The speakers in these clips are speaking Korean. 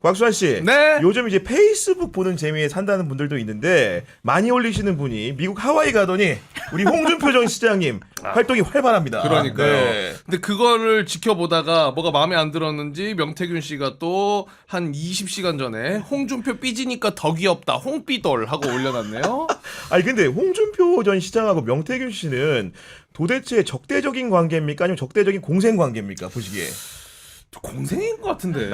곽수환 씨, 네. 요즘 이제 페이스북 보는 재미에 산다는 분들도 있는데 많이 올리시는 분이 미국 하와이 가더니 우리 홍준표 전 시장님 활동이 활발합니다. 그러니까요. 네. 근데 그거를 지켜보다가 뭐가 마음에 안 들었는지 명태균 씨가 또 한 20시간 전에 홍준표 삐지니까 더 귀엽다 홍삐돌 하고 올려놨네요. 아니 근데 홍준표 전 시장하고 명태균 씨는 도대체 적대적인 관계입니까? 아니면 적대적인 공생 관계입니까? 보시기에. 공생인 것 같은데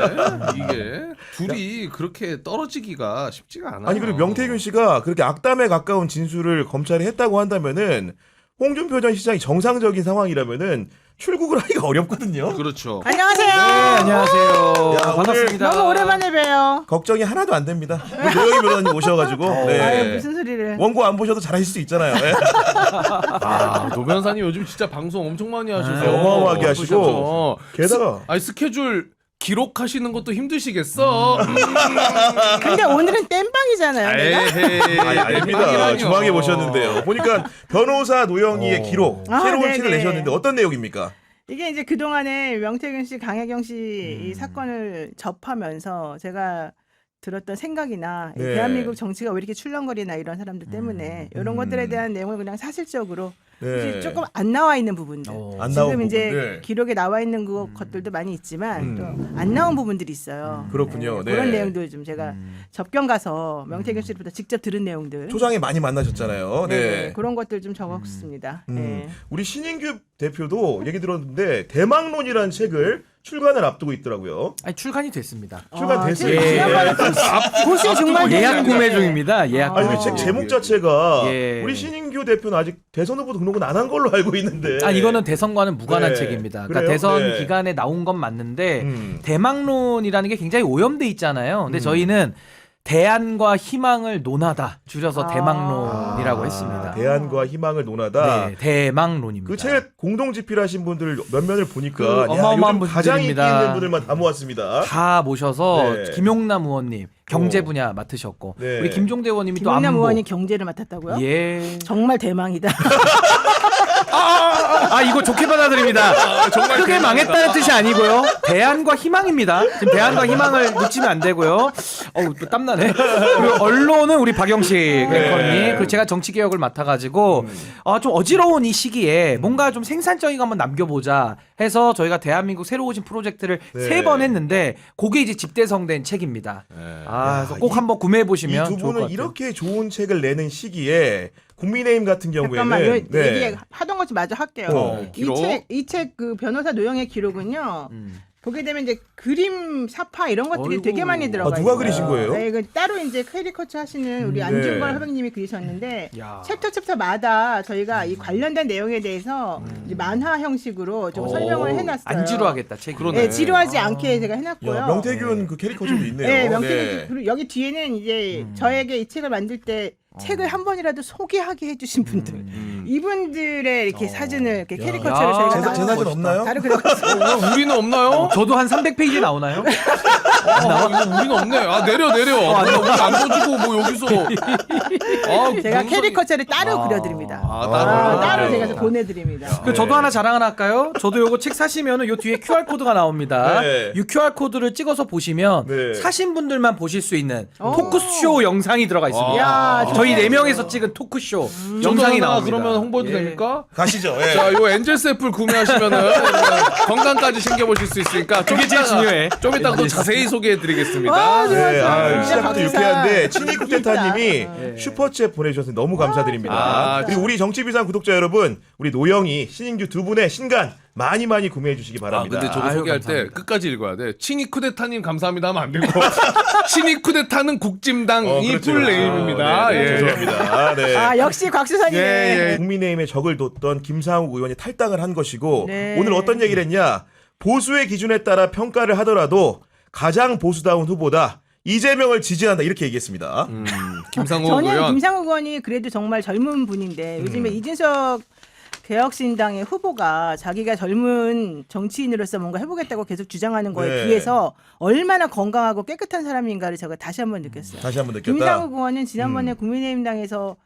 이게 둘이 그렇게 떨어지기가 쉽지가 않아요. 아니 그리고 명태균 씨가 그렇게 악담에 가까운 진술을 검찰이 했다고 한다면은 홍준표 전 시장이 정상적인 상황이라면은 출국을 하기가 어렵거든요. 그렇죠. 안녕하세요. 네, 안녕하세요. 야, 반갑습니다. 너무 오랜만에 봬요. 걱정이 하나도 안 됩니다. 노영희 변호사님 오셔가지고 아유, 무슨 소리를. 원고 안 보셔도 잘하실 수 있잖아요. 네. 노 변호사님 요즘 진짜 방송 엄청 많이 하셔서 네, 어마어마하게 하시고 바쁘셔서. 게다가 아니 스케줄 기록하시는 것도 힘드시겠어. 근데 오늘은 땜빵이잖아요. 내가. 에헤이, 아닙니다. 땜빵이라뇨. 주방에 모셨는데요. 보니까 변호사 노영희의 기록 새로운 네네. 책을 내셨는데 어떤 내용입니까? 이게 이제 그동안에 명태균 씨, 강혜경 씨 이 사건을 접하면서 제가 들었던 생각이나 이 네. 대한민국 정치가 왜 이렇게 출렁거리나 이런 사람들 때문에 이런 것들에 대한 내용을 그냥 사실적으로 네. 조금 안 나와 있는 부분들. 안 지금 나온 이제 부분들. 기록에 나와 있는 것들도 많이 있지만 또 안 나온 부분들이 있어요. 그렇군요. 네. 그런 내용들 좀 제가 접견 가서 명태균 씨부터 직접 들은 내용들. 초장에 많이 만나셨잖아요. 네. 네, 그런 것들 좀 적었습니다. 네. 우리 신인규 대표도 얘기 들었는데 대망론이라는 책을 출간을 앞두고 있더라고요. 아니, 출간이 됐습니다. 출간됐어요. 지금 지난번에 고시 정말 예약 됐는데. 구매 중입니다. 예약. 아니 구매 그 책 중. 제목 자체가 예. 우리 신인규 대표는 아직 대선 후보 등록은 안 한 걸로 알고 있는데. 아, 이거는 대선과는 무관한 네. 책입니다. 그래요? 그러니까 대선 네. 기간에 나온 건 맞는데 음. 대망론이라는 게 굉장히 오염돼 있잖아요. 근데 저희는 대안과 희망을 논하다 줄여서 대망론이라고 했습니다. 대안과 희망을 논하다. 네, 대망론입니다. 그 책을 공동 집필하신 분들 몇 면을 보니까 그 야, 어마어마한 요즘 가장 인기 분들입니다. 있는 분들만 다 모았습니다. 다 모셔서 네. 김용남 의원님 경제 분야 맡으셨고 네. 우리 김종대 의원님이 또 김용남 안보. 의원이 경제를 맡았다고요? 예. 정말 대망이다. 아 이거 좋게 받아들입니다. 정말 크게 대박이다. 망했다는 뜻이 아니고요. 대안과 희망입니다. 지금 대안과 희망을 놓치면 안 되고요. 어우 또 땀나네. 그리고 언론은 우리 박영식 앵커님. 그리고 제가 정치 개혁을 맡아가지고 좀 어지러운 이 시기에 뭔가 좀 생산적인 거 한번 남겨보자 해서 저희가 대한민국 새로 오신 프로젝트를 네. 3번 했는데 그게 이제 집대성된 책입니다. 그래서 꼭 이- 한번 구매해 이 보시면 두 좋을 것 분은 같아요. 이렇게 좋은 책을 내는 시기에 국민의힘 같은 잠깐만, 경우에는 얘기 하던 것좀 마저 할게요. 기록. 이 책 그 변호사 노영의 기록은요. 보게 되면 이제 그림 사파 이런 것들이 어이구. 되게 많이 들어가 누가 있어요. 그리신 거예요? 네, 이거 따로 이제 캐리커처 하시는 우리 안중걸 선생님이 그리셨는데 야. 챕터마다 저희가 이 관련된 내용에 대해서 이제 만화 형식으로 좀 설명을 해놨어요. 안 지루하겠다 책이. 그러네. 네, 지루하지 않게 제가 해놨고요. 야, 명태균 그 캐리커처도 있네요. 네, 명태균 그리고 여기 뒤에는 이제 저에게 이 책을 만들 때 책을 한 번이라도 소개하게 해주신 분들 이분들의 이렇게 사진을 이렇게 캐리커처를 야. 저희가 제 사진 없나요? 다른 그런 우리는 없나요? 저도 한 300페이지 나오나요? 우리는 없네. 아 내려. 우리 안 보여주고 뭐 여기서. 제가 변호사님- 캐리커처를 따로 그려드립니다. 따로. 따로 제가 보내드립니다. 그 저도 하나 자랑 하나 할까요? 저도 요거 책 사시면은 요 뒤에 QR 코드가 나옵니다. 네. 이 QR 코드를 찍어서 보시면 네. 사신 분들만 보실 수 있는 토크쇼 영상이 들어가 있습니다. 야, 저희 4명에서 찍은 토크쇼 저도 영상이 하나 나옵니다. 그러면 홍보해도 예. 됩니까? 가시죠. 예. 자, 요 엔젤스 애플 구매하시면은 건강까지 챙겨보실 수 있으니까 그게 제일 중요해. 좀 이따 또 엔젤스. 자세히 소개해드리겠습니다. 아, 좋아, 네, 좋아. 시작부터 진짜 박사. 유쾌한데 친이국대타님이 예. 슈퍼챗 보내주셔서 너무 감사드립니다. 아, 그리고 우리 정치비상 구독자 여러분, 우리 노영희, 신인규 두 분의 신간 많이 구매해 주시기 바랍니다. 근데 저도 아유, 소개할 감사합니다. 때 끝까지 읽어야 돼. 친이쿠데타님 감사합니다 하면 안 되고 친이쿠데타는 국짐당이 그렇죠, 풀네임입니다. 네, 네, 예. 죄송합니다. 네. 아 역시 곽수산이네. 예. 국민의힘의 적을 뒀던 김상욱 의원이 탈당을 한 것이고 네. 오늘 어떤 얘기를 했냐? 보수의 기준에 따라 평가를 하더라도 가장 보수다운 후보다. 이재명을 지지한다 이렇게 얘기했습니다. 김상호 저는 의원. 김상욱 의원이 그래도 정말 젊은 분인데 요즘에 이준석 개혁신당의 후보가 자기가 젊은 정치인으로서 뭔가 해보겠다고 계속 주장하는 거에 네. 비해서 얼마나 건강하고 깨끗한 사람인가를 제가 다시 한번 느꼈어요. 다시 한번 느꼈다. 김상욱 의원은 지난번에 국민의힘당에서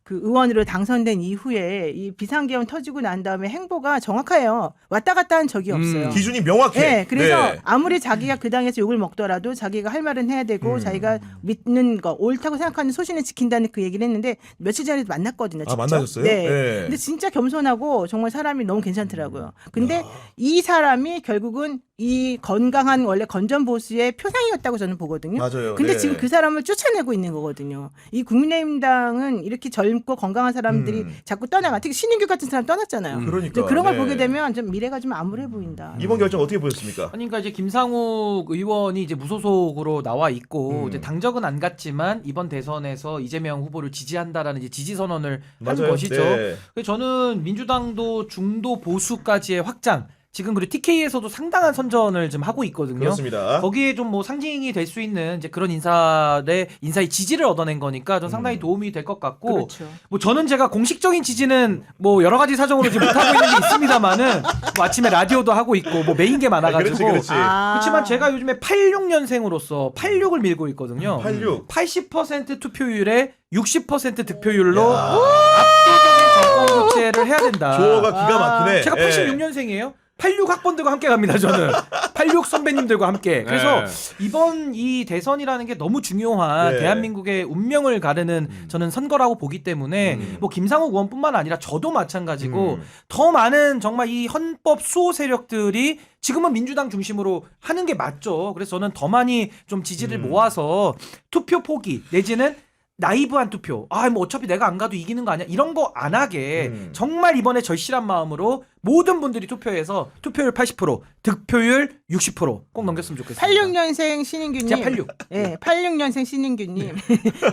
그 의원으로 당선된 이후에 이 비상계엄 터지고 난 다음에 행보가 정확해요. 왔다 갔다 한 적이 없어요. 기준이 명확해. 네, 그래서 네. 아무리 자기가 그 당에서 욕을 먹더라도 자기가 할 말은 해야 되고 자기가 믿는 거 옳다고 생각하는 소신을 지킨다는 그 얘기를 했는데 며칠 전에도 만났거든요. 직접. 만나셨어요? 네. 네. 근데 진짜 겸손하고 정말 사람이 너무 괜찮더라고요. 근데 이 사람이 결국은 이 건강한 원래 건전보수의 표상이었다고 저는 보거든요. 맞아요. 근데 네. 지금 그 사람을 쫓아내고 있는 거거든요. 이 국민의힘당은 이렇게 젊고 건강한 사람들이 자꾸 떠나가. 특히 신인규 같은 사람 떠났잖아요. 그러니까. 그런 걸 네. 보게 되면 좀 미래가 좀 암울해 보인다. 이번 결정 어떻게 보셨습니까? 그러니까 이제 김상욱 의원이 이제 무소속으로 나와 있고 이제 당적은 안 갔지만 이번 대선에서 이재명 후보를 지지한다라는 이제 지지 선언을 한 맞아요. 것이죠. 네. 그래서 저는 민주당도 중도 보수까지의 확장 지금 그리고 TK에서도 상당한 선전을 좀 하고 있거든요. 그렇습니다. 거기에 좀 뭐 상징이 될 수 있는 이제 그런 인사의 지지를 얻어낸 거니까 좀 상당히 도움이 될 것 같고 그렇죠. 뭐 저는 제가 공식적인 지지는 뭐 여러 가지 사정으로 지금 못하고 있는 게 있습니다만은 뭐 아침에 라디오도 하고 있고 뭐 메인 게 많아가지고 그렇지. 그렇지만 제가 요즘에 86년생으로서 86을 밀고 있거든요. 86. 80% 투표율에 60% 득표율로 압도적인 정권 교체를 해야 된다. 조어가 기가 막히네. 제가 예. 86년생이에요. 86 학번들과 함께 갑니다. 저는 86 선배님들과 함께. 그래서 이번 이 대선이라는 게 너무 중요한 네. 대한민국의 운명을 가르는 저는 선거라고 보기 때문에 뭐 김상욱 의원뿐만 아니라 저도 마찬가지고 더 많은 정말 이 헌법 수호 세력들이 지금은 민주당 중심으로 하는 게 맞죠. 그래서 저는 더 많이 좀 지지를 모아서 투표 포기 내지는 나이브한 투표. 뭐 어차피 내가 안 가도 이기는 거 아니야? 이런 거 안 하게 정말 이번에 절실한 마음으로 모든 분들이 투표해서 투표율 80%, 득표율 60%꼭 넘겼으면 좋겠습니다. 86년생 신인규님. 제가 86. 네, 86년생 신인규님.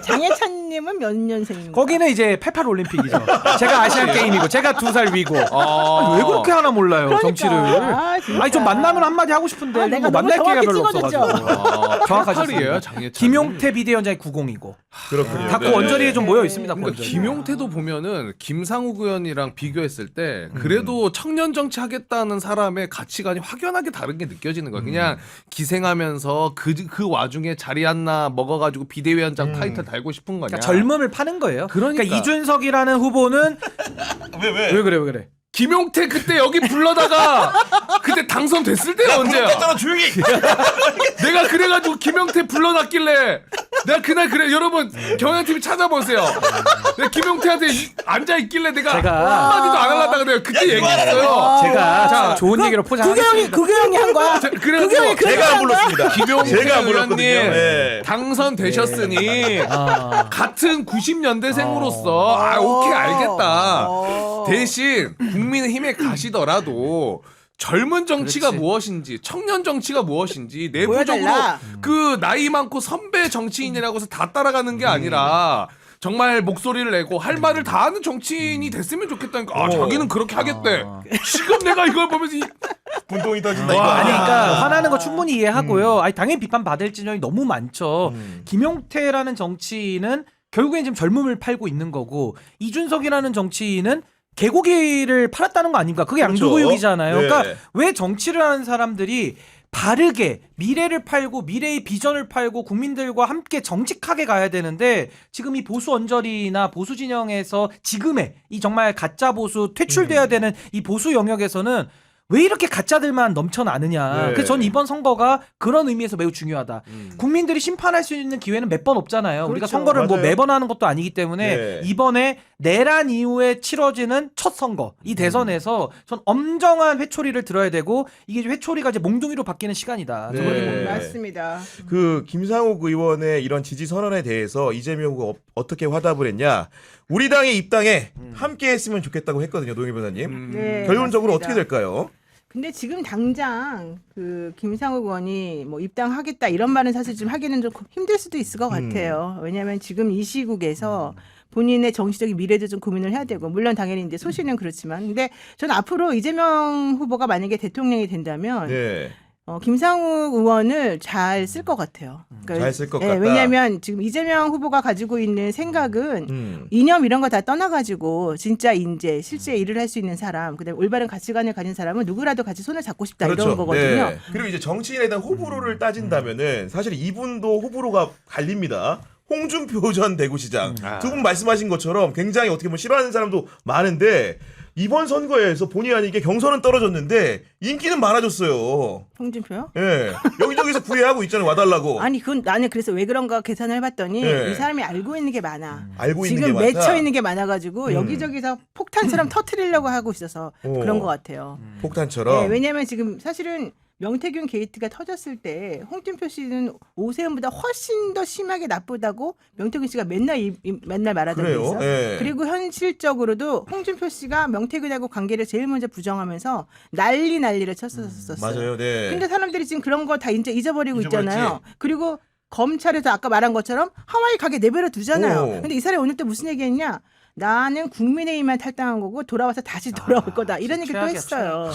장혜찬님은 몇 년생입니까? 거기는 이제 88 올림픽이죠. 제가 아시안 게임이고 제가 2살 위고. 아니, 왜 그렇게 하나 몰라요 그러니까. 정치를? 진짜. 아니 좀 만나면 한마디 하고 싶은데 내가 뭐 너무 만날 기회가 정확히 별로 찍어줬죠. 없어가지고. 정확하셨습니다. 팔이에요, 장혜찬. 김용태 비대위원장이 90이고. 그렇군요. 각고 네. 원저리에 좀 모여 있습니다. 그러니까 원저리. 김용태도 보면은 김상욱 의원이랑 비교했을 때 그래도 청년 정치 하겠다는 사람의 가치관이 확연하게 다른 게 느껴지는 거야. 그냥 기생하면서 그 와중에 자리 하나 먹어가지고 비대위원장 타이틀 달고 싶은 거냐. 그러니까 젊음을 파는 거예요. 그러니까. 이준석이라는 후보는 왜 그래? 김용태 그때 여기 불러다가 그때 당선됐을 때가 언제야? 했잖아 조용히. 내가 그래가지고 김용태 불러놨길래 내가 그날 그래 여러분 경향TV 찾아보세요. 내가 김용태한테 앉아있길래 내가 제가- 한마디도 안 하려다가 내가 그때 얘기했어요. 제가 자, 좋은 얘기로 포장하겠습니다. 구교영이 한 거야. 그래서 구교영이 그런 제가 안 거 한 거야? 불렀습니다. 김용태 제가 안 의원님 불렀거든요. 네. 당선되셨으니 아. 같은 90년대생으로서 오케이 알겠다. 어. 대신 국민의힘에 가시더라도 젊은 정치가 그렇지. 무엇인지 청년 정치가 무엇인지 내부적으로 보여달라. 그 나이 많고 선배 정치인이라고 해서 다 따라가는 게 아니라 정말 목소리를 내고 할 말을 다 하는 정치인이 됐으면 좋겠다니까. 자기는 그렇게 하겠대. 지금 내가 이걸 보면서 분동이 터진다 이거. 와. 아니, 그러니까 화나는 거 충분히 이해하고요. 아니, 당연히 비판 받을 진영이 너무 많죠. 김용태라는 정치인은 결국엔 지금 젊음을 팔고 있는 거고 이준석이라는 정치인은 개고기를 팔았다는 거 아닙니까? 그게 그렇죠. 양도교육이잖아요. 네. 그러니까 왜 정치를 하는 사람들이 바르게 미래를 팔고 미래의 비전을 팔고 국민들과 함께 정직하게 가야 되는데 지금 이 보수 언저리나 보수 진영에서 지금의 이 정말 가짜 보수 퇴출돼야 되는 이 보수 영역에서는 왜 이렇게 가짜들만 넘쳐나느냐. 네. 그래서 저는 이번 선거가 그런 의미에서 매우 중요하다. 국민들이 심판할 수 있는 기회는 몇 번 없잖아요. 우리가 그렇죠. 선거를 뭐 맞아요. 매번 하는 것도 아니기 때문에 네. 이번에 내란 이후에 치러지는 첫 선거 이 대선에서 전 엄정한 회초리를 들어야 되고 이게 회초리가 이제 몽둥이로 바뀌는 시간이다. 네. 저는 그렇게 봅니다. 맞습니다. 그 김상욱 의원의 이런 지지 선언에 대해서 이재명 후보가 어떻게 화답을 했냐? 우리 당의 입당에 함께했으면 좋겠다고 했거든요, 노영희 변호사님. 네, 결론적으로 맞습니다. 어떻게 될까요? 근데 지금 당장 그 김상욱 의원이 뭐 입당하겠다 이런 말은 사실 좀 하기는 좀 힘들 수도 있을 것 같아요. 왜냐하면 지금 이 시국에서 본인의 정치적인 미래도 좀 고민을 해야 되고 물론 당연히 이제 소신은 그렇지만 근데 저는 앞으로 이재명 후보가 만약에 대통령이 된다면 네. 김상욱 의원을 잘 쓸 것 같아요. 잘 쓸 것 예, 같다. 왜냐하면 지금 이재명 후보가 가지고 있는 생각은 이념 이런 거 다 떠나가지고 진짜 인재, 실제 일을 할 수 있는 사람, 그다음에 올바른 가치관을 가진 사람은 누구라도 같이 손을 잡고 싶다 이런 거거든요. 네. 그리고 이제 정치인에 대한 호불호를 따진다면은 사실 이분도 호불호가 갈립니다. 홍준표 전 대구시장 아. 두 분 말씀하신 것처럼 굉장히 어떻게 보면 싫어하는 사람도 많은데 이번 선거에서 본의 아니게 경선은 떨어졌는데 인기는 많아졌어요. 홍준표요? 예, 여기저기서 구애하고 있잖아요. 와달라고. 아니 그건 나는 그래서 왜 그런가 계산을 해봤더니 네. 이 사람이 알고 있는 게 많아. 알고 있는 지금 게 많다. 맺혀 있는 게 많아가지고 여기저기서 폭탄처럼 터트리려고 하고 있어서 오. 그런 것 같아요. 폭탄처럼. 네, 왜냐하면 지금 사실은 명태균 게이트가 터졌을 때 홍준표 씨는 오세훈보다 훨씬 더 심하게 나쁘다고 명태균 씨가 맨날 말하던 게 그래요? 있어. 예. 그리고 현실적으로도 홍준표 씨가 명태균하고 관계를 제일 먼저 부정하면서 난리를 쳤었어요. 맞아요. 네. 근데 사람들이 지금 그런 거 다 이제 잊어버리고 잊어버렸지. 있잖아요. 그리고 검찰에서 아까 말한 것처럼 하와이 가게 내버려 두잖아요. 오. 근데 이 사람이 오늘 또 무슨 얘기했냐? 나는 국민의힘만 탈당한 거고 돌아와서 다시 돌아올 거다. 이런 얘기 또 최악이야, 했어요.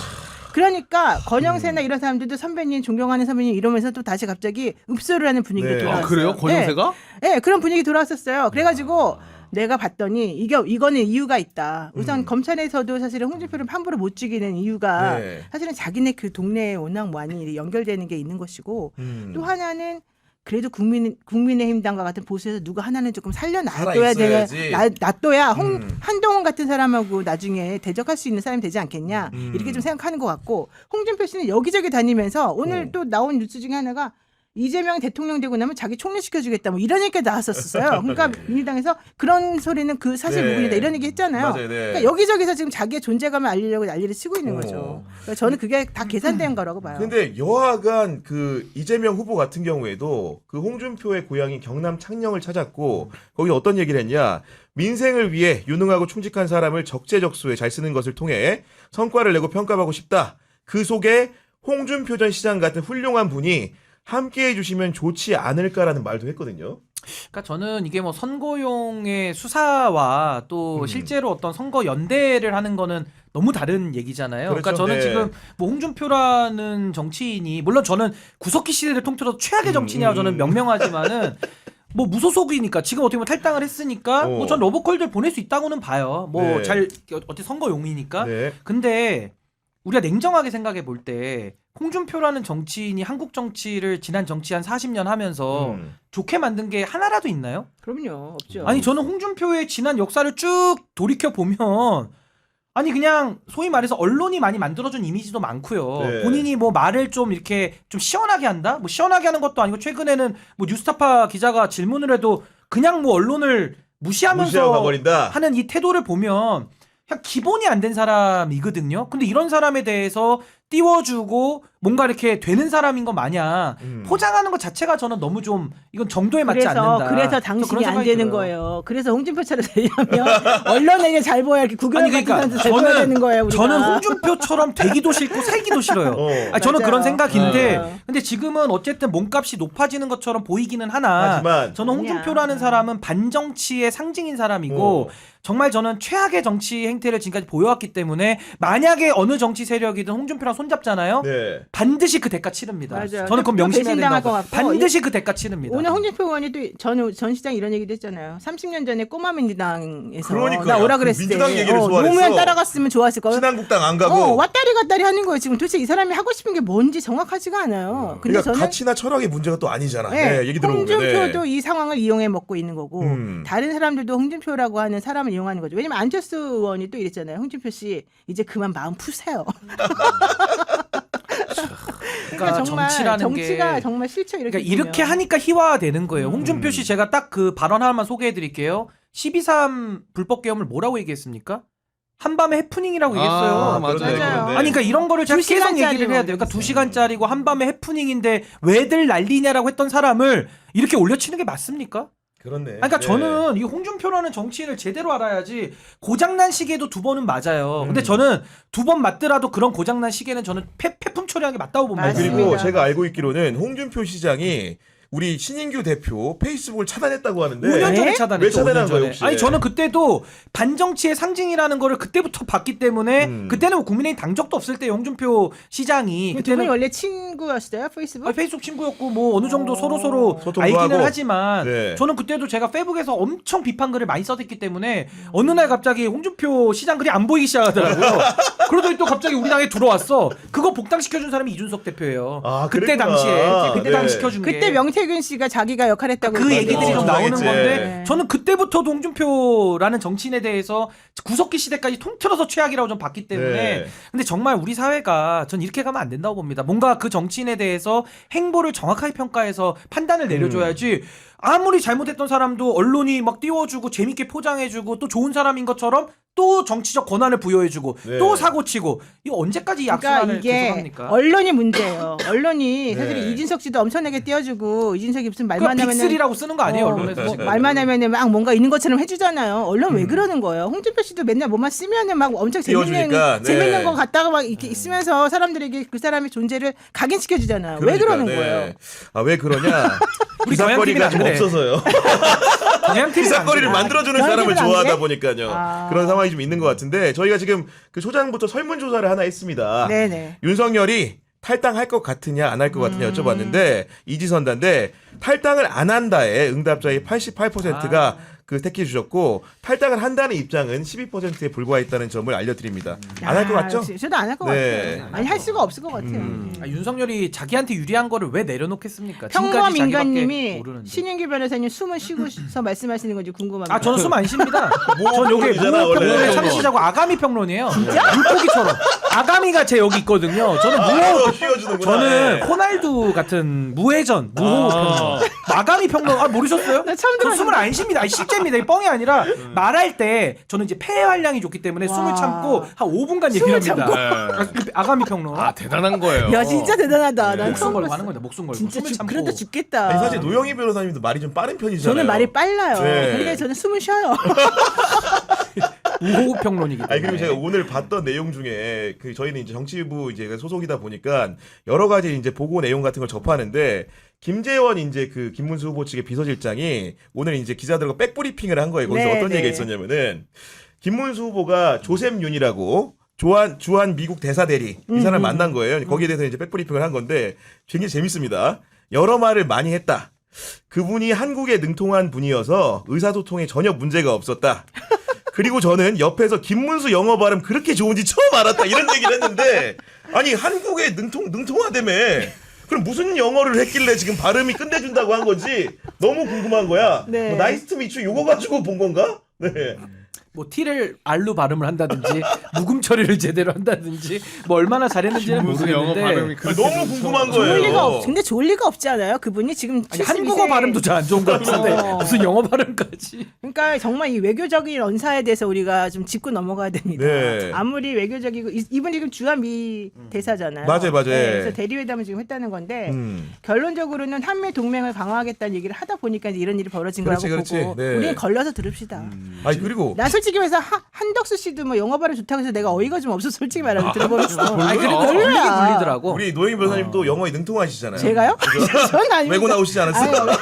그러니까 권영세나 이런 사람들도 선배님 존경하는 선배님 이러면서 또 다시 갑자기 읍소를 하는 분위기가 네. 돌아왔어요. 아, 그래요? 권영세가? 네, 그런 분위기 돌아왔었어요. 그래가지고 내가 봤더니 이거는 이유가 있다. 우선 검찰에서도 사실은 홍준표를 함부로 못 죽이는 이유가 네. 사실은 자기네 그 동네에 워낙 많이 연결되는 게 있는 것이고 또 하나는 그래도 국민의힘당과 같은 보수에서 누가 하나는 조금 살려놔둬야 되는 살아있어야지. 놔둬야 한동훈 같은 사람하고 나중에 대적할 수 있는 사람이 되지 않겠냐 이렇게 좀 생각하는 것 같고 홍준표 씨는 여기저기 다니면서 오늘 또 나온 뉴스 중에 하나가 이재명 대통령 되고 나면 자기 총리시켜주겠다 뭐 이런 얘기가 나왔었어요. 그러니까 민주당에서 그런 소리는 그 사실 네. 무근이다 이런 얘기 했잖아요. 맞아요, 네. 그러니까 여기저기서 지금 자기의 존재감을 알리려고 난리를 치고 있는 거죠. 그러니까 저는 그게 다 계산된 거라고 봐요. 근데 여하간 그 이재명 후보 같은 경우에도 그 홍준표의 고향인 경남 창녕을 찾았고 거기 어떤 얘기를 했냐. 민생을 위해 유능하고 충직한 사람을 적재적소에 잘 쓰는 것을 통해 성과를 내고 평가받고 싶다. 그 속에 홍준표 전 시장 같은 훌륭한 분이 함께해 주시면 좋지 않을까라는 말도 했거든요. 그러니까 저는 이게 뭐 선거용의 수사와 또 실제로 어떤 선거 연대를 하는 거는 너무 다른 얘기잖아요. 그렇죠. 그러니까 저는 네. 지금 뭐 홍준표라는 정치인이 물론 저는 구석기 시대를 통틀어서 최악의 정치냐고 저는 명명하지만은 뭐 무소속이니까 지금 어떻게 보면 탈당을 했으니까 뭐 전 러브콜들 보낼 수 있다고는 봐요. 뭐 네. 잘 어떻게 선거용이니까. 네. 근데 우리가 냉정하게 생각해 볼 때 홍준표라는 정치인이 한국 정치를 지난 정치 한 40년 하면서 좋게 만든 게 하나라도 있나요? 그럼요. 없죠. 아니 저는 홍준표의 지난 역사를 쭉 돌이켜 보면 아니 그냥 소위 말해서 언론이 많이 만들어준 이미지도 많고요. 네. 본인이 뭐 말을 좀 이렇게 좀 시원하게 한다? 뭐 시원하게 하는 것도 아니고 최근에는 뭐 뉴스타파 기자가 질문을 해도 그냥 뭐 언론을 무시하고 무시하면서 가버린다. 하는 이 태도를 보면 그냥 기본이 안 된 사람이거든요. 근데 이런 사람에 대해서 띄워주고 뭔가 이렇게 되는 사람인 것 마냥 포장하는 것 자체가 저는 너무 좀 이건 정도에 맞지 않는다. 그래서 저 당신이 그런 안 생각이 되는 들어요. 거예요. 그래서 홍준표처럼 되려면 언론에게 잘 보여야 이렇게 구경 아니 같은 그러니까 사람들 잘 보여야 되는 거예요. 우리가. 저는 홍준표처럼 되기도 싫고 살기도 싫어요. 아니, 저는 맞아요. 그런 생각인데 어. 근데 지금은 어쨌든 몸값이 높아지는 것처럼 보이기는 하나 하지만 저는 아니야. 홍준표라는 사람은 반정치의 상징인 사람이고 정말 저는 최악의 정치 행태를 지금까지 보여왔기 때문에 만약에 어느 정치 세력이든 홍준표랑 손잡잖아요. 네. 반드시 그 대가 치릅니다. 맞아요. 저는 그건 또 명심해야 배신당할 된다고. 것 같고. 반드시 그 대가 치릅니다. 오늘 홍준표 의원이 또 전 시장 이런 얘기도 했잖아요. 30년 전에 꼬마 민주당에서 그러니까요. 나 오라 그 그랬을 때 민주당 얘기를 좋아했어. 노무현 따라갔으면 좋았을 거예요. 신한국당 안 가고. 왔다리 갔다리 하는 거예요. 지금 도대체 이 사람이 하고 싶은 게 뭔지 정확하지가 않아요. 근데 그러니까 저는 가치나 철학의 문제가 또 아니잖아. 네, 네, 얘기 들어보면. 홍준표도 이 상황을 이용해 먹고 있는 거고 음. 다른 사람들도 홍준표라고 하는 사람을 이용하는 거죠. 왜냐면 안철수 의원이 또 이랬잖아요. 홍준표 씨 이제 그만 마음 푸세요. 그러니까 정말 정치라는 정치가 게 정말 싫죠. 이렇게 그러니까 이렇게 보면. 하니까 희화되는 거예요. 홍준표 씨 제가 딱 그 발언 하나만 소개해 드릴게요. 12.3 불법 계엄을 뭐라고 얘기했습니까? 한밤의 해프닝이라고 얘기했어요. 아, 그런데, 맞아요. 그런데. 아니 그러니까 이런 거를 제가 2 계속 얘기를 시간짜리로 해야 돼요. 그러니까 2시간짜리고 한밤의 해프닝인데 왜들 난리냐라고 했던 사람을 이렇게 올려치는 게 맞습니까? 그렇네. 아니, 그러니까 네. 저는 이 홍준표라는 정치인을 제대로 알아야지 고장난 시계도 2번은 맞아요. 근데 저는 2번 맞더라도 그런 고장난 시계는 저는 폐품 처리하는 게 맞다고 봅니다. 맞습니다. 그리고 제가 알고 있기로는 홍준표 시장이 우리 신인규 대표 페이스북을 차단했다고 하는데 5년 전에 네? 차단했죠. 왜 차단한 5년 전에. 거예요, 혹시? 아니 저는 그때도 반정치의 상징이라는 거를 그때부터 봤기 때문에 그때는 뭐 국민의힘 당 적도 없을 때 홍준표 시장이 두 분이 그때는 원래 친구였어요 페이스북? 페이스북 친구였고 뭐 어느 정도 서로 소통도 알기는 하고. 하지만 네. 저는 그때도 제가 페이북에서 엄청 비판글을 많이 써댔기 때문에 어느 날 갑자기 홍준표 시장 글이 안 보이기 시작하더라고요. 그러더니 또 갑자기 우리 당에 들어왔어. 그거 복당시켜준 사람이 이준석 대표예요. 아, 그때 그랬구나. 당시에 그때 네. 당시 시켜준 게. 그때 명태균 씨가 자기가 역할했다고 그 얘기들이 좀 나오는 주장했지. 건데 네. 저는 그때부터 홍준표라는 정치인에 대해서 구석기 시대까지 통틀어서 최악이라고 좀 봤기 때문에 네. 근데 정말 우리 사회가 전 이렇게 가면 안 된다고 봅니다. 뭔가 그 정치인에 대해서 행보를 정확하게 평가해서 판단을 내려줘야지 아무리 잘못했던 사람도 언론이 막 띄워주고 재밌게 포장해주고 또 좋은 사람인 것처럼 또 정치적 권한을 부여해주고 네. 또 사고치고 이거 언제까지 이 그러니까 악순환을 이게 계속합니까? 언론이 문제예요. 언론이 사실 네. 이준석 씨도 엄청나게 띄워주고 이준석이 무슨 말만 그거 하면은 빅3라고 쓰는 거 아니에요 언론에서 뭐 지금? 말만 하면은 막 뭔가 있는 것처럼 해주잖아요. 언론 왜 그러는 거예요? 홍준표 씨도 맨날 뭐만 쓰면은 막 엄청 띄워주니까, 네. 재밌는 거 갖다가 막 이렇게 있으면서 사람들에게 그 사람의 존재를 각인시켜 주잖아요. 왜 그러는 네. 거예요? 아, 왜 그러냐? 우리 기사거리가 좀 그래. 없어서요. 경향 TV 기사거리를 만들어주는 경향 사람을 TV는 안 좋아하다 그래? 보니까요. 아. 그런 상황이 좀 있는 것 같은데 저희가 지금 그 초장부터 설문조사를 하나 했습니다. 네네. 윤석열이 탈당할 것 같으냐 안 할 것 같으냐 여쭤봤는데 이지선다인데 탈당을 안 한다에 응답자의 88%가 그 택해 주셨고 탈당을 한다는 입장은 12%에 불과했다는 점을 알려드립니다. 안 할 것 같죠? 역시 저도 안 할 것 네. 같아요. 아니 할 수가 없을 것 같아요. 윤석열이 자기한테 유리한 거를 왜 내려놓겠습니까? 평범 지금까지 자기밖에 인간님이 모르는데. 신윤기 변호사님 숨을 쉬고서 말씀하시는 건지 궁금합니다. 아 저는 숨 안 쉽니다. 뭐 전 여기 평론이잖아, 원래. 무호평론의 창시자고 아가미 평론이에요. 진짜? 물고기처럼. 아가미가 제 여기 있거든요. 저는 무호 씌워주는구나. 저는 네. 호날두 같은 무회전, 무호 평론. 아가미 평론. 아 모르셨어요? 나 처음 저 숨을 안 쉽니다. 아니, 실제입니다. 이 뻥이 아니라 말할 때 저는 이제 폐 활량이 좋기 때문에 와. 숨을 참고 한 5분간 얘기를 숨을 합니다. 아가미 평론. 아 대단한 거예요. 야 진짜 대단하다. 난 목숨 처음 걸고 봤어. 하는 건데 목숨 걸고 진짜 숨을 참고. 그래도 죽겠다. 아니, 사실 노영희 변호사님도 말이 좀 빠른 편이잖아요. 저는 말이 빨라요. 네. 그러니까 저는 숨을 쉬어요. 우호 평론이기 때문에. 아니 그리고 제가 오늘 봤던 내용 중에 그 저희는 이제 정치부 이제 소속이다 보니까 여러 가지 이제 보고 내용 같은 걸 접하는데 김재원 이제 그 김문수 후보 측의 비서실장이 오늘 이제 기자들과 백브리핑을 한 거예요. 거기서 네, 어떤 네. 얘기가 있었냐면은 김문수 후보가 조셉 윤이라고 주한 미국 대사 대리 이 사람을 만난 거예요. 거기에 대해서 이제 백브리핑을 한 건데 굉장히 재밌습니다. 여러 말을 많이 했다. 그분이 한국에 능통한 분이어서 의사소통에 전혀 문제가 없었다. 그리고 저는 옆에서 김문수 영어 발음 그렇게 좋은지 처음 알았다 이런 얘기를 했는데 아니 한국에 능통하다며 그럼 무슨 영어를 했길래 지금 발음이 끝내준다고 한 건지 너무 궁금한 거야. 네. 뭐 나이스 투 미츠 요거 가지고 본 건가? 네. 뭐 T를 R로 발음을 한다든지 묵음 처리를 제대로 한다든지 뭐 얼마나 잘했는지는 무슨 영어 발음이 모르겠는데 그렇게 너무 궁금한 좋을 거예요. 리가 없. 근데 좋을 리가 없지 않아요? 그분이 지금 아니, 72세. 한국어 발음도 잘 안 좋은 것 같은데 어. 무슨 영어 발음까지. 그러니까 정말 이 외교적인 언사에 대해서 우리가 좀 짚고 넘어가야 됩니다. 네. 아무리 외교적이고 이분이 지금 주한미 대사잖아요. 맞아요. 그래서 대리회담을 지금 했다는 건데 결론적으로는 한미 동맹을 강화하겠다는 얘기를 하다 보니까 이제 이런 일이 벌어진 그렇지, 거라고 그렇지. 보고 네. 우리는 걸러서 들읍시다. 아니 그리고 난 솔직히 말해서 한덕수 씨도 뭐 영어 발음 좋다고 해서 내가 어이가 좀 없어 솔직히 말하면 들어보면서. 아니 그리고 별로야. 불리긴 불리더라고. 우리 노영희 변호사님도 영어에 능통하시잖아요. 제가요? 저는 아닙니다. 외고 나오시지 않았어요? 아유,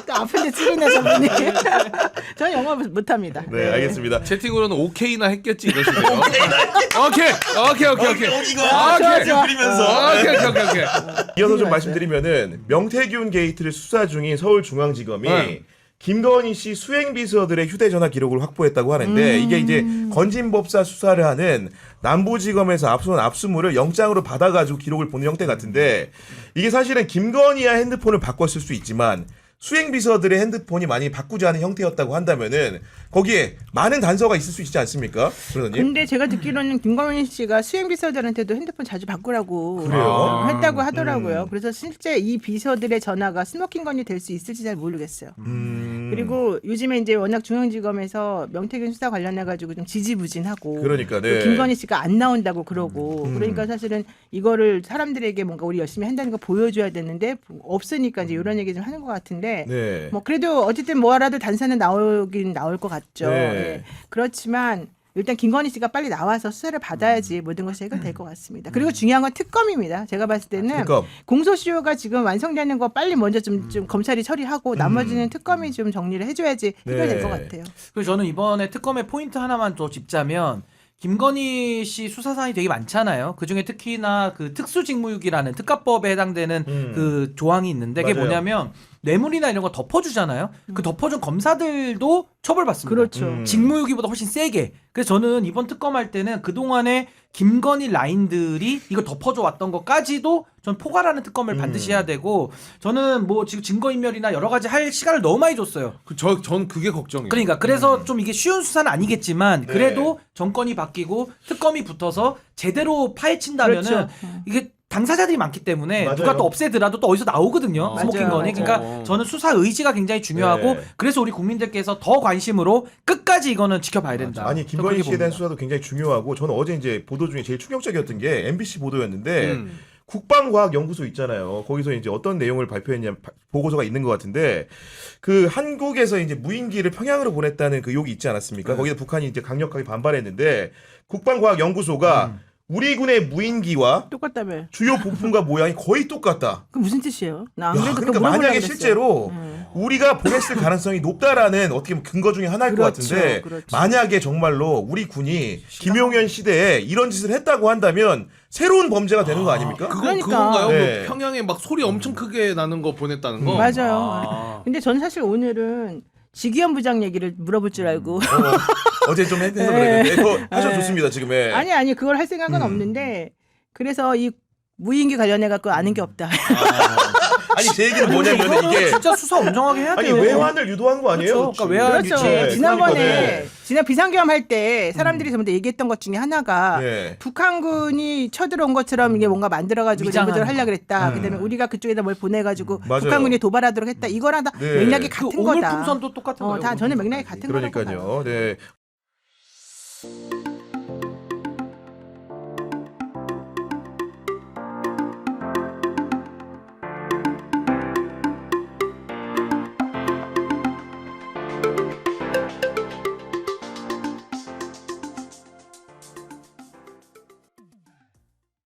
또 아픈데 찌르네 저분이. 저는 영어 못합니다. 네, 알겠습니다. 채팅으로는 오케이나 했겠지 이러시네요. 오케이. 이거 좋아, 좋아. 그리면서 오케이. 이어서 좀 말씀드리면은 명태균 게이트를 수사 중인 서울중앙지검이 네. 김건희 씨 수행비서들의 휴대전화 기록을 확보했다고 하는데 이게 이제 건진법사 수사를 하는 남부지검에서 압수한 압수물을 영장으로 받아가지고 기록을 보는 형태 같은데 이게 사실은 김건희의 핸드폰을 바꿨을 수 있지만 수행비서들의 핸드폰이 많이 바꾸지 않은 형태였다고 한다면은 거기에 많은 단서가 있을 수 있지 않습니까? 그러더니 근데 제가 듣기로는 김건희 씨가 수행비서들한테도 핸드폰 자주 바꾸라고 그래요? 했다고 하더라고요. 그래서 실제 이 비서들의 전화가 스모킹건이 될 수 있을지 잘 모르겠어요. 그리고 요즘에 이제 워낙 중앙지검에서 명태균 수사 관련해 가지고 좀 지지부진하고 그러니까, 네. 또 김건희 씨가 안 나온다고 그러고 그러니까 사실은 이거를 사람들에게 뭔가 우리 열심히 한다는 거 보여줘야 되는데 없으니까 이제 이런 얘기 좀 하는 것 같은데 네. 뭐 그래도 어쨌든 뭐라도 단서는 나오긴 나올 것 같죠. 네. 예. 그렇지만 일단 김건희 씨가 빨리 나와서 수사를 받아야지 모든 것이 해결될 것 같습니다. 그리고 중요한 건 특검입니다. 제가 봤을 때는 특검. 공소시효가 지금 완성되는 거 빨리 먼저 좀 검찰이 처리하고 나머지는 특검이 좀 정리를 해줘야지 해결될 네. 것 같아요. 그리고 저는 이번에 특검의 포인트 하나만 더 짚자면 김건희 씨 수사 사안이 되게 많잖아요. 그 중에 특히나 그 특수직무유기라는 특가법에 해당되는 그 조항이 있는데 그게 맞아요. 뭐냐면 뇌물이나 이런 거 덮어주잖아요. 그 덮어준 검사들도 처벌받습니다. 그렇죠. 직무유기보다 훨씬 세게. 그래서 저는 이번 특검할 때는 그동안에 김건희 라인들이 이걸 덮어줘 왔던 것까지도 전 포괄하는 특검을 반드시 해야 되고, 저는 뭐 지금 증거인멸이나 여러 가지 할 시간을 너무 많이 줬어요. 전 그게 걱정이에요. 그러니까 그래서 좀 이게 쉬운 수사는 아니겠지만 그래도 정권이 바뀌고 특검이 붙어서 제대로 파헤친다면은 그렇죠. 이게 당사자들이 많기 때문에 맞아요. 누가 또 없애더라도 또 어디서 나오거든요. 스모킹 맞아요. 건이. 그러니까 저는 수사 의지가 굉장히 중요하고 네. 그래서 우리 국민들께서 더 관심으로 끝까지 이거는 지켜봐야 된다. 아니 저는 김건희 그렇게 씨에 대한 봅니다. 수사도 굉장히 중요하고 저는 어제 이제 보도 중에 제일 충격적이었던 게 MBC 보도였는데 음. 국방과학연구소 있잖아요. 거기서 이제 어떤 내용을 발표했냐 보고서가 있는 것 같은데 그 한국에서 이제 무인기를 평양으로 보냈다는 그 욕이 있지 않았습니까? 네. 거기서 북한이 이제 강력하게 반발했는데 국방과학연구소가 우리 군의 무인기와 똑같다며. 주요 부품과 모양이 거의 똑같다. 그 무슨 뜻이에요? 나 안 야, 그래도 그러니까 그거 물어보려고 만약에 그랬어요. 실제로 우리가 보냈을 가능성이 높다라는 어떻게 보면 근거 중에 하나일 것 그렇죠, 같은데 그렇죠. 만약에 정말로 우리 군이 김용현 시대에 이런 짓을 했다고 한다면 새로운 범죄가 되는 거 아닙니까? 그러니까. 그건가요? 네. 뭐 평양에 막 소리 엄청 크게 나는 거 보냈다는 거. 맞아요. 아. 근데 저는 사실 오늘은 지기현 부장 얘기를 물어볼 줄 알고 어제 좀 해서 그랬는데 이거 하셔도 네. 좋습니다 지금. 예. 아니 그걸 할 생각은 없는데 그래서 이 무인기 관련해 갖고 아는 게 없다. 아니 제 얘기는 뭐냐면 이거는 이게 진짜 수사 엄정하게 해야 아니 돼요. 외환을 유도한 거 아니에요? 그렇죠. 그러니까 외환 그렇죠. 네, 지난번에 네. 지난 비상계엄 할 때 사람들이 전부 다 얘기했던 것 중에 하나가 네. 북한군이 쳐들어온 것처럼 이게 뭔가 만들어가지고 위장하는 이것을 하려고 그랬다. 음. 그다음에 우리가 그쪽에다 뭘 보내가지고 맞아요. 북한군이 도발하도록 했다. 이거랑 다 네. 맥락이 그 같은 오물 거다. 풍선도 똑같은 거예요. 다 저는 맥락이 같은 거라고 봐요. 그러니까요. 네.